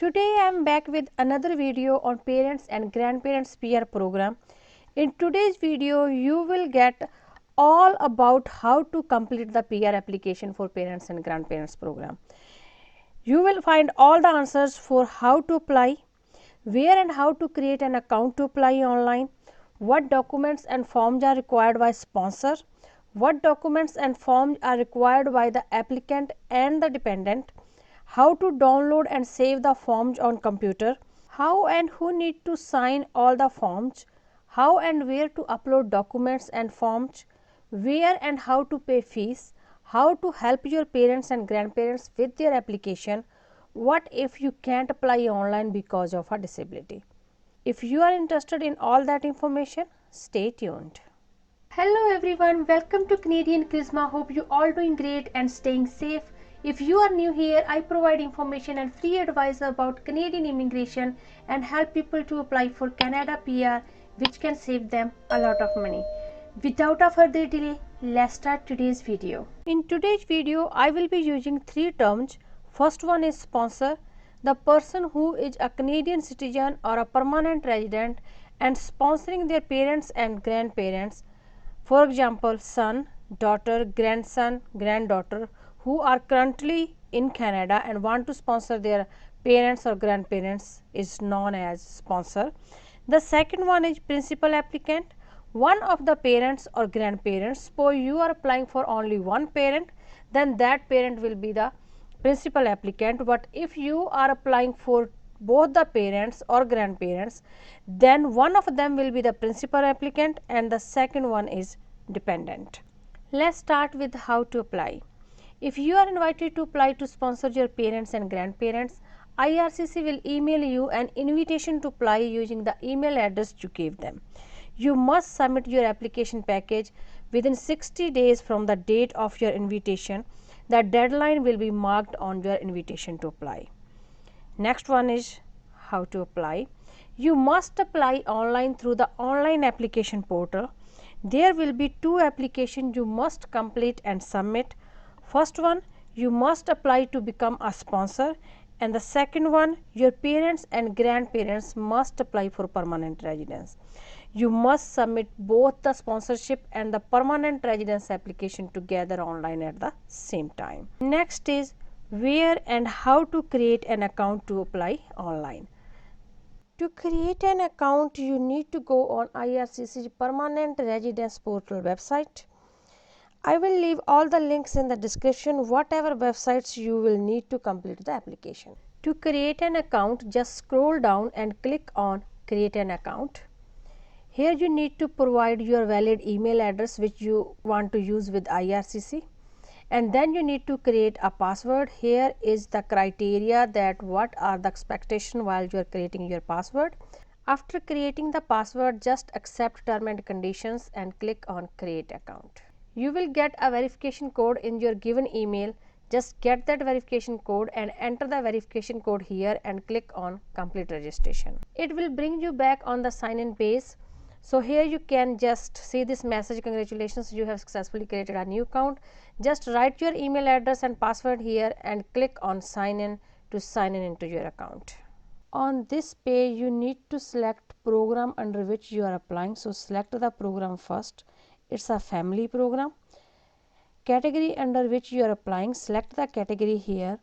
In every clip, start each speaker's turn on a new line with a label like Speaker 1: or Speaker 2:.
Speaker 1: Today I am back with another video on parents and grandparents PR program. In today's video you will get all about how to complete the PR application for parents and grandparents program. You will find all the answers for how to apply, where and how to create an account to apply online, what documents and forms are required by sponsor, what documents and forms are required by the applicant and the dependent, how to download and save the forms on computer, how and who need to sign all the forms, how and where to upload documents and forms, where and how to pay fees, how to help your parents and grandparents with their application, what if you can't apply online because of a disability. If you are interested in all that information, stay tuned. Hello everyone, welcome to Canadian Charisma. Hope you all doing great and staying safe. If you are new here, I provide information and free advice about Canadian immigration and help people to apply for Canada PR, which can save them a lot of money. Without a further delay, let's start today's video. In today's video, I will be using three terms. First one is sponsor, the person who is a Canadian citizen or a permanent resident and sponsoring their parents and grandparents. For example, son, daughter, grandson, granddaughter who are currently in Canada and want to sponsor their parents or grandparents is known as sponsor. The second one is principal applicant. One of the parents or grandparents, suppose you are applying for only one parent, then that parent will be the principal applicant. But if you are applying for both the parents or grandparents, then one of them will be the principal applicant and the second one is dependent. Let's start with how to apply. If you are invited to apply to sponsor your parents and grandparents, IRCC will email you an invitation to apply using the email address you gave them. You must submit your application package within 60 days from the date of your invitation. The deadline will be marked on your invitation to apply. Next one is how to apply. You must apply online through the online application portal. There will be two applications you must complete and submit. First one, you must apply to become a sponsor, and the second one, your parents and grandparents must apply for permanent residence. You must submit both the sponsorship and the permanent residence application together online at the same time. Next is where and how to create an account to apply online. To create an account, you need to go on IRCC's permanent residence portal website. I will leave all the links in the description, whatever websites you will need to complete the application. To create an account, just scroll down and click on create an account. Here you need to provide your valid email address which you want to use with IRCC, and then you need to create a password. Here is the criteria that what are the expectation while you are creating your password. After creating the password, just accept term and conditions and click on create account. You will get a verification code in your given email. Just get that verification code and enter the verification code here and click on complete registration. It will bring you back on the sign in page. So here you can just see this message, congratulations, you have successfully created a new account. Just write your email address and password here and click on sign in to sign in into your account. On this page you need to select program under which you are applying. So select the program first. It's a family program. Category under which you are applying, select the category here,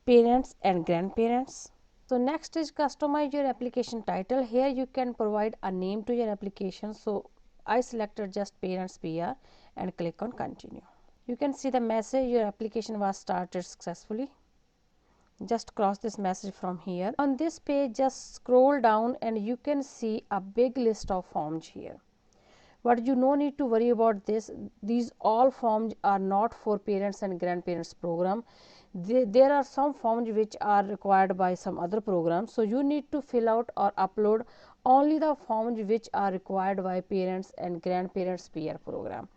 Speaker 1: parents and grandparents. So next is customize your application title. Here you can provide a name to your application. So I selected just parents PR and click on continue. You can see the message, your application was started successfully. Just cross this message from here. On this page just scroll down and you can see a big list of forms here. But you no need to worry about this. These all forms are not for parents and grandparents program. There are some forms which are required by some other programs. So you need to fill out or upload only the forms which are required by parents and grandparents PR program.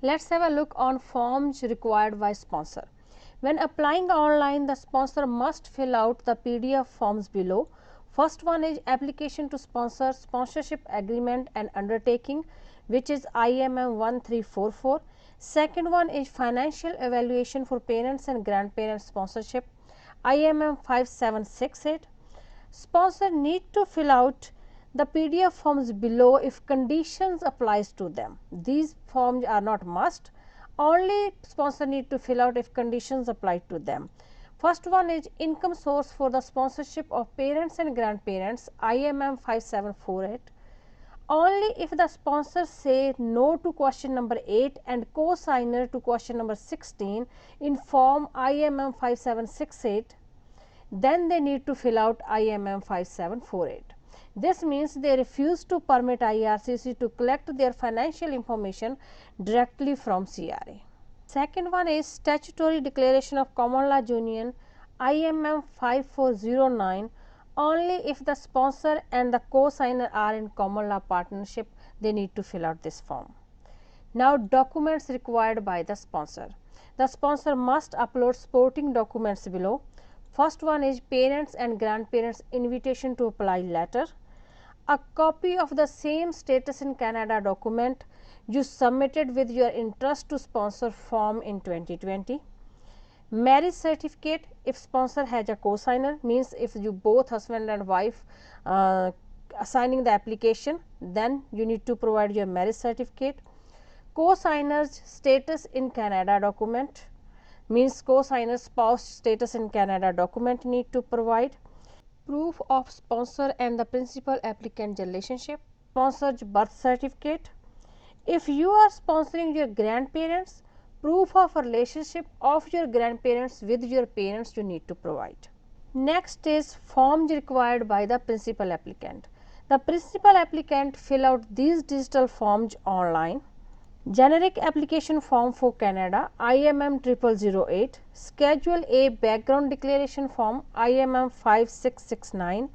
Speaker 1: Let's have a look on forms required by sponsor. When applying online, the sponsor must fill out the PDF forms below. First one is application to sponsor, sponsorship agreement and undertaking, which is IMM 1344. Second one is financial evaluation for parents and grandparents sponsorship, IMM 5768. Sponsor need to fill out the PDF forms below if conditions applies to them. These forms are not must, only sponsor need to fill out if conditions apply to them. First one is income source for the sponsorship of parents and grandparents, IMM 5748. Only if the sponsor say no to question number 8 and co-signer to question number 16 in form IMM 5768, then they need to fill out IMM 5748. This means they refuse to permit IRCC to collect their financial information directly from CRA. Second one is statutory declaration of common law union, IMM 5409. Only if the sponsor and the co-signer are in common law partnership, they need to fill out this form. Now, documents required by the sponsor. The sponsor must upload supporting documents below. First one is parents and grandparents invitation to apply letter, a copy of the same status in Canada document you submitted with your interest to sponsor form in 2020. Marriage certificate if sponsor has a co-signer, means if you both husband and wife signing the application, then you need to provide your marriage certificate. Co-signer's status in Canada document, means co-signer spouse status in Canada document need to provide. Proof of sponsor and the principal applicant relationship, sponsor's birth certificate. If you are sponsoring your grandparents, proof of a relationship of your grandparents with your parents you need to provide. Next is forms required by the principal applicant. The principal applicant fill out these digital forms online. Generic application form for Canada, IMM 0008, Schedule A background declaration form, IMM 5669,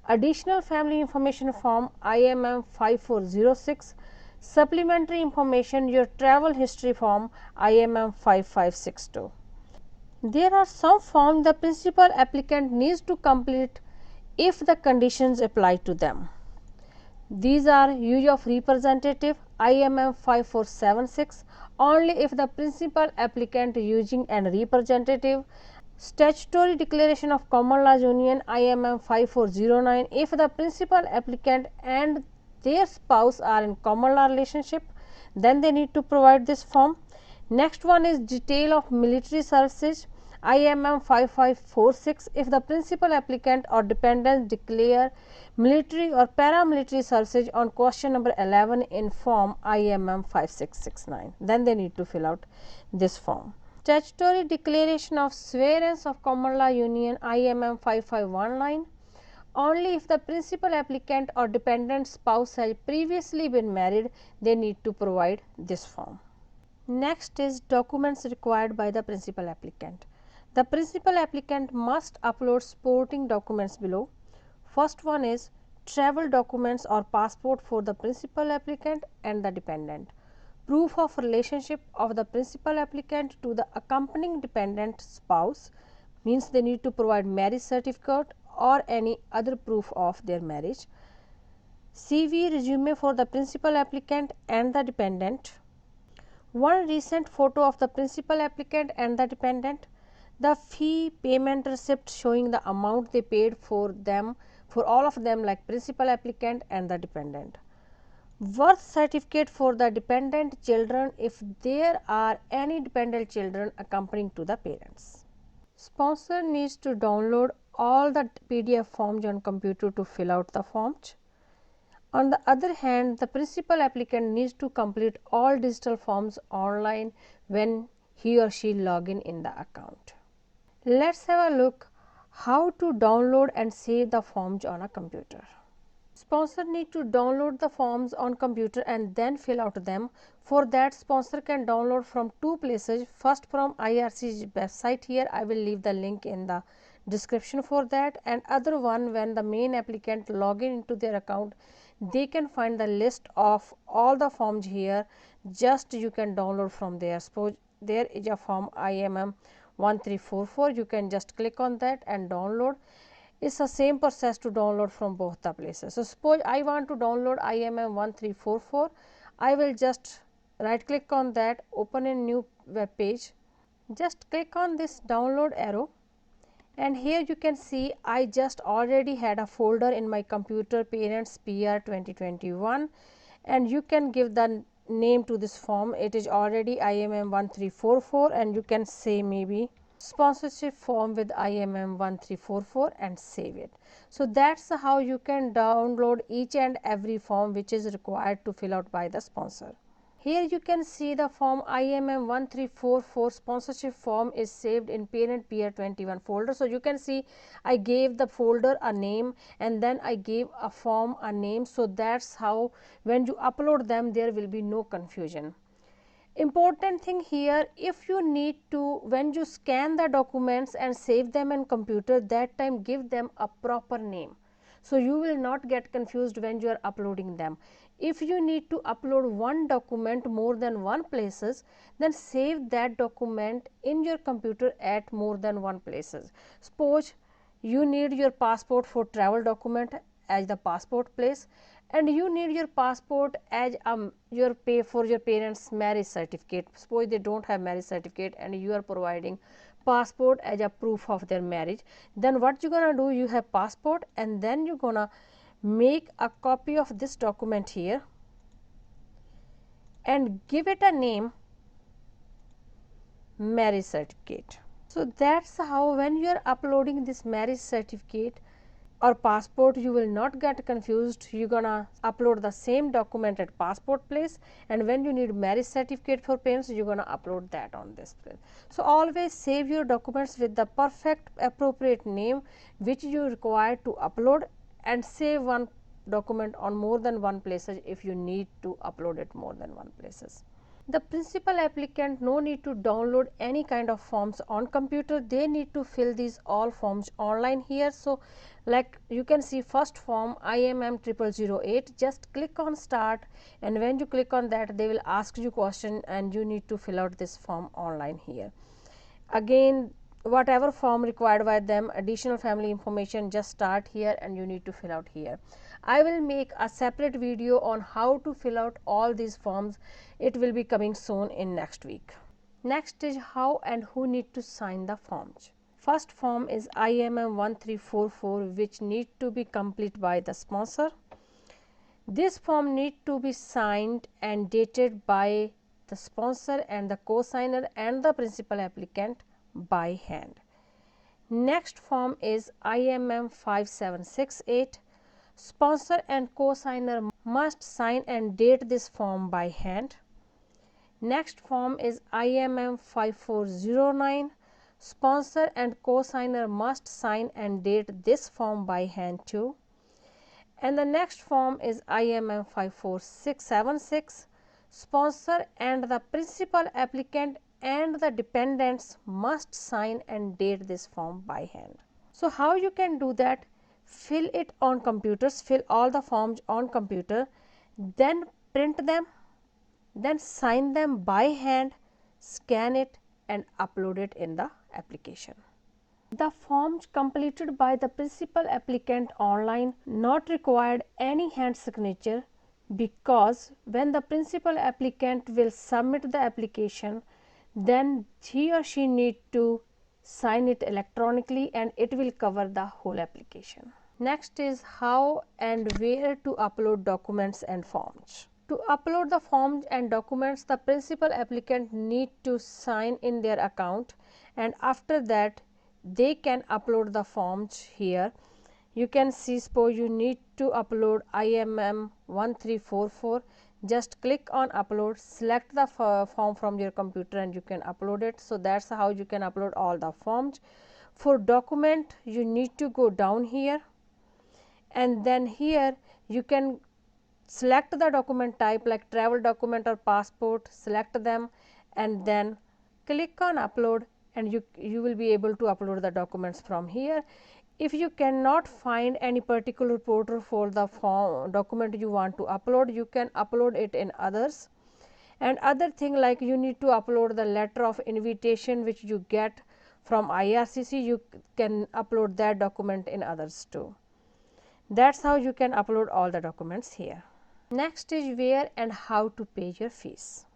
Speaker 1: additional family information form, IMM 5406, supplementary information your travel history form, IMM 5562. There are some forms the principal applicant needs to complete if the conditions apply to them. These are use of representative, IMM 5476, only if the principal applicant using an representative. Statutory declaration of common law union, IMM 5409, if the principal applicant and their spouse are in common law relationship, then they need to provide this form. Next one is detail of military services, IMM 5546, if the principal applicant or dependent declare military or paramilitary services on question number 11 in form IMM 5669, then they need to fill out this form. Statutory declaration of swearance of common law union, IMM 5519, only if the principal applicant or dependent spouse has previously been married, they need to provide this form. Next is documents required by the principal applicant. The principal applicant must upload supporting documents below. First one is travel documents or passport for the principal applicant and the dependent. Proof of relationship of the principal applicant to the accompanying dependent spouse, means they need to provide marriage certificate or any other proof of their marriage. CV resume for the principal applicant and the dependent. One recent photo of the principal applicant and the dependent. The fee payment receipt showing the amount they paid for them, for all of them, like principal applicant and the dependent. Birth certificate for the dependent children if there are any dependent children accompanying to the parents. Sponsor needs to download all the PDF forms on computer to fill out the forms. On the other hand, the principal applicant needs to complete all digital forms online when he or she log in the account. Let's have a look how to download and save the forms on a computer. Sponsor need to download the forms on computer and then fill out them. For that, sponsor can download from two places. First, from IRC's website. Here I will leave the link in the description for that, and other one, when the main applicant log in into their account, they can find the list of all the forms here. Just you can download from there. Suppose there is a form IMM 1344, you can just click on that and download. It's the same process to download from both the places. So suppose I want to download IMM 1344, I will just right click on that, open a new web page, just click on this download arrow And here you can see I just already had a folder in my computer, Parents PR 2021, and you can give the name to this form. It is already IMM 1344, and you can say maybe sponsorship form with IMM 1344 and save it. So that's how you can download each and every form which is required to fill out by the sponsor. Here you can see the form IMM 1344 sponsorship form is saved in Parent PR 21 folder. So you can see I gave the folder a name and then I gave a form a name. So that's how when you upload them there will be no confusion. Important thing here, if you need to, when you scan the documents and save them in computer, that time give them a proper name. So you will not get confused when you are uploading them. If you need to upload one document more than one places, then save that document in your computer at more than one places. Suppose you need your passport for travel document as the passport place, and you need your passport as your pay for your parents marriage certificate. Suppose they don't have marriage certificate and you are providing passport as a proof of their marriage, then what you gonna do, you have passport and then you gonna make a copy of this document here and give it a name marriage certificate. So that's how when you are uploading this marriage certificate or passport, you will not get confused. You're gonna upload the same document at passport place, and when you need marriage certificate for parents, you're gonna upload that on this place. So always save your documents with the perfect appropriate name which you require to upload, and save one document on more than one places if you need to upload it more than one places. The principal applicant no need to download any kind of forms on computer, they need to fill these all forms online here. So like you can see first form IMM 0008, just click on start, and when you click on that they will ask you question and you need to fill out this form online here. Again, whatever form required by them, additional family information, just start here and you need to fill out here. I will make a separate video on how to fill out all these forms. It will be coming soon in next week. Next is how and who need to sign the forms. First form is IMM 1344, which need to be complete by the sponsor. This form need to be signed and dated by the sponsor and the co-signer and the principal applicant by hand. Next form is IMM 5768. Sponsor and co-signer must sign and date this form by hand. Next form is IMM 5409. Sponsor and co-signer must sign and date this form by hand too. And the next form is IMM 54676. Sponsor and the principal applicant and the dependents must sign and date this form by hand. So how you can do that? Fill it on computers, fill all the forms on computer, then print them, then sign them by hand, scan it and upload it in the application. The forms completed by the principal applicant online not required any hand signature, because when the principal applicant will submit the application, then he or she need to sign it electronically and it will cover the whole application. Next is how and where to upload documents and forms. To upload the forms and documents, the principal applicant need to sign in their account, and after that they can upload the forms here. You can see, suppose you need to upload IMM 1344, just click on upload, select the form from your computer and you can upload it. So that's how you can upload all the forms. For document, you need to go down here, and then here you can select the document type like travel document or passport, select them and then click on upload, and you will be able to upload the documents from here. If you cannot find any particular portal for the form document you want to upload, you can upload it in others. And other thing, like you need to upload the letter of invitation which you get from IRCC, you can upload that document in others too. That's how you can upload all the documents here. Next is where and how to pay your fees.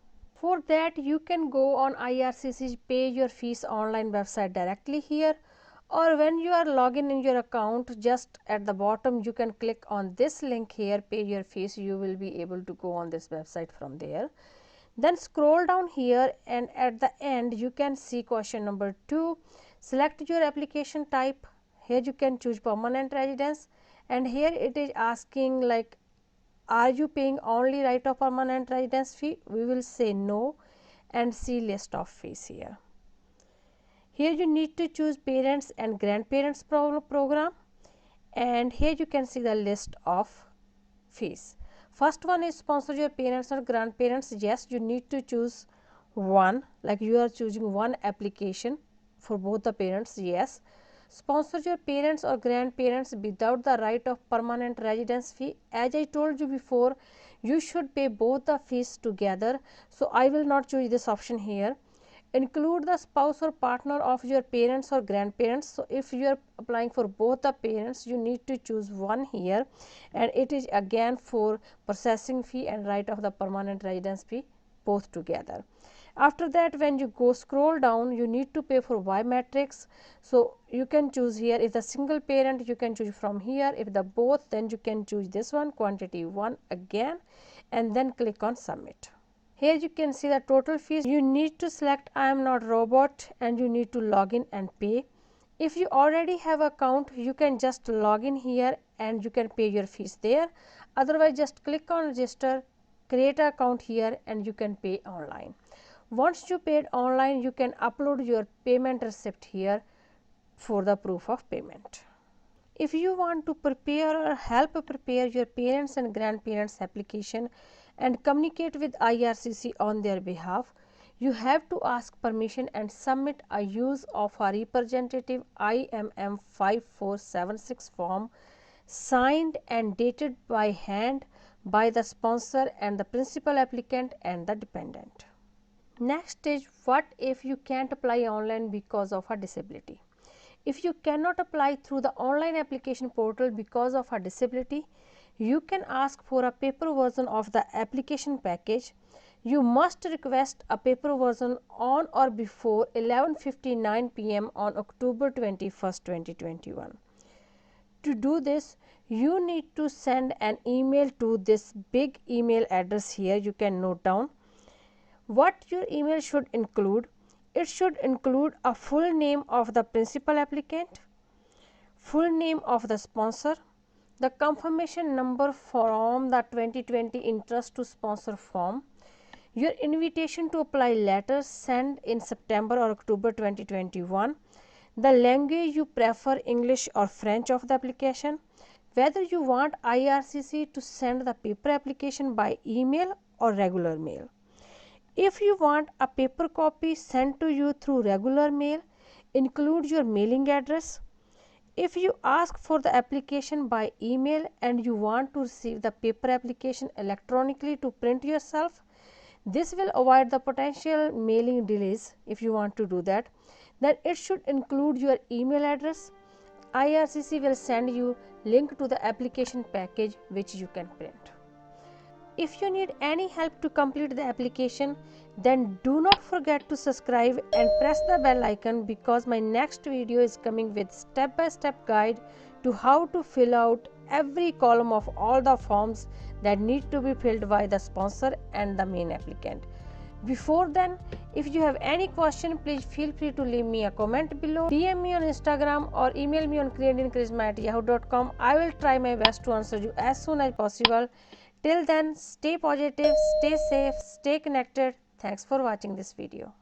Speaker 1: For that you can go on IRCC's pay your fees online website directly here, or when you are logging in your account, just at the bottom you can click on this link here, pay your fees. You will be able to go on this website from there. Then scroll down here and at the end you can see question number 2. Select your application type. Here you can choose permanent residence, and here it is asking like, are you paying only right of permanent residence fee? We will say no and see list of fees here. Here you need to choose parents and grandparents program, and here you can see the list of fees. First one is sponsor your parents or grandparents. Yes, you need to choose one, like you are choosing one application for both the parents. Yes. Sponsor your parents or grandparents without the right of permanent residence fee. As I told you before, you should pay both the fees together, so I will not choose this option here. Include the spouse or partner of your parents or grandparents. So if you are applying for both the parents, you need to choose one here, and it is again for processing fee and right of the permanent residence fee both together. After that, when you go scroll down, you need to pay for biometrics. So you can choose here. If the single parent, you can choose from here. If the both, then you can choose this one, quantity 1 again, and then click on submit. Here you can see the total fees. You need to select I am not robot, and you need to log in and pay. If you already have account, you can just log in here and you can pay your fees there. Otherwise, just click on register, create an account here, and you can pay online. Once you paid online, you can upload your payment receipt here for the proof of payment. If you want to prepare or help prepare your parents and grandparents application and communicate with IRCC on their behalf, you have to ask permission and submit a use of a representative IMM 5476 form signed and dated by hand by the sponsor and the principal applicant and the dependent. Next is, what if you can't apply online because of a disability? If you cannot apply through the online application portal because of a disability, you can ask for a paper version of the application package. You must request a paper version on or before 11:59 p.m. on October 21st, 2021. To do this, you need to send an email to this big email address here. You can note down what your email should include. It should include a full name of the principal applicant, full name of the sponsor, the confirmation number from the 2020 interest to sponsor form, your invitation to apply letter sent in September or October 2021, the language you prefer, English or French of the application, whether you want IRCC to send the paper application by email or regular mail. If you want a paper copy sent to you through regular mail, include your mailing address. If you ask for the application by email and you want to receive the paper application electronically to print yourself, this will avoid the potential mailing delays. If you want to do that, then it should include your email address. IRCC will send you link to the application package which you can print. If you need any help to complete the application, then do not forget to subscribe and press the bell icon, because my next video is coming with step-by-step guide to how to fill out every column of all the forms that need to be filled by the sponsor and the main applicant. Before then, if you have any question, please feel free to leave me a comment below, DM me on Instagram or email me on creatincharisma@yahoo.com. I will try my best to answer you as soon as possible. Till then, stay positive, stay safe, stay connected. Thanks for watching this video.